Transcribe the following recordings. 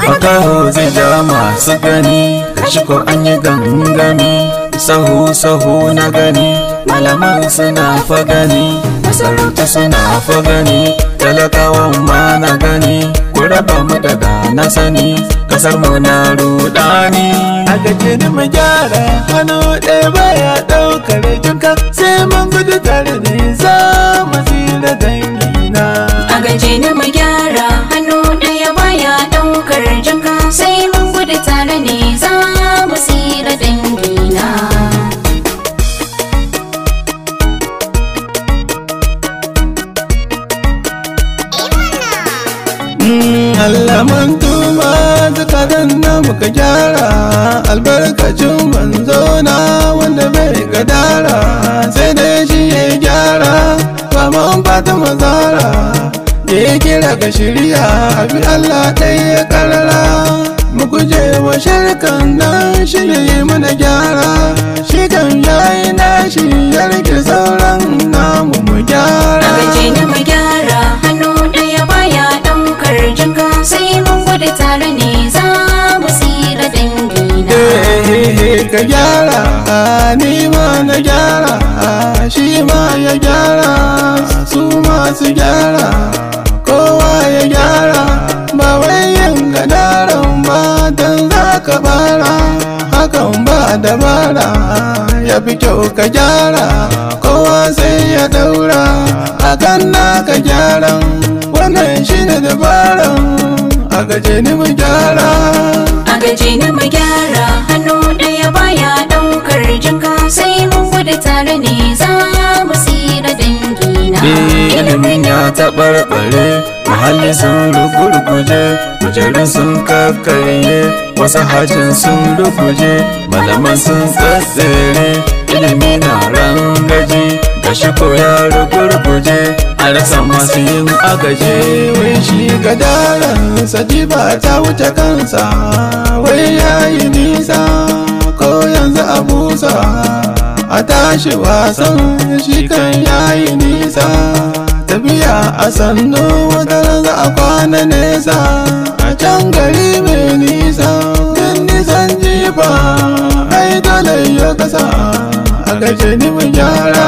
Makaho zai ja masu gani, gashi ko an yi gangami. Sahu na gani, malaman suna fa gani, masarauta suna fa gani, talakawan ma na gani. Ku raba mu daga na sani, kasar mu na rudani. A gaje ni mu gyara, hannu ɗaya baya ɗaukar jinka, sai mun gudu tare ne za mu tsira dangina. A gaje ni mu gyara, hannu ɗaya baya ɗaukar jinka, sai mun gudu tare ne za mu tsira dangina. Allah mun tuba zukatan na muka gyara, albarkacin manzo na wanda bai gadara, sai dai shi ya gyara ba mun fata mazara. Da ya kira ga shirya abi Allah ɗaya ya karara, mu guje wa shirkan nan shi ne mana gyara. Shi kan yayi nashi ya rike sauran namu mu gyara. A gaje ni mu gyara, hannu ɗaya baya ɗaukar jinka, sai mun gudu tare ne za mu tsira dangina. Ka gyara, ni ma na gyara, shi ma ya gyara, su masu gyara, kowa ya gyara. Ba wai yin gadaran ba don za ka bara, hakan ba dabara, ya fi kyau ka gyara, kowa sai ya daura akan naka gyaran. Wannan shi ne dabaran, a gaje ni mu gyara. A gaje ni mu gyara, hannu ɗaya baya ɗaukar jinka, sai mun gudu tare ne za mu tsira dangina. Ilimin ya taɓarɓare, muhalli sun rugurguje, kujerun sun kakkarye, wasu hajin sun ruguje, malaman sun tsatsere. Ilimi na rangaji, gashi ko ya rugurguje, a rasa masu yin agaje. Wai shi gadaran sajiba ta wuce kansa, wai yayi nisa ko yanzu a busa, a tashi wasan shi kan yayi nisa. Tafiya a sannu wata za a kwana nesa, a can gari mai nisa, din nisan jifa ai dole ya kasa. A gaje ni mu gyara.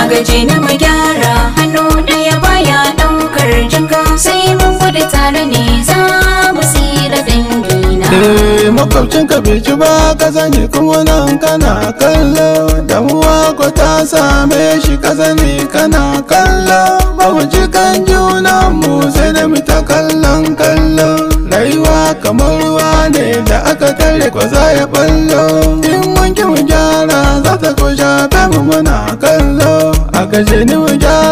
A gaje ni mu gyara, hannu ɗaya baya ɗaukar jinka, sai mun gudu tare ne za mu tsira dangina. Makwabcinka bai ci ba ka sani, kuma nan kana kallo, damuwa ko ta same shi ka sani kana kallo. Ba mu ci kan junanmu sai da mu ta kallon kallo, rayuwa kamar ruwa ne da aka tare ko za ya ballo. In mun ki mu gyara za ta ko shafe mu muna kallo. A gaje ni mu gyara.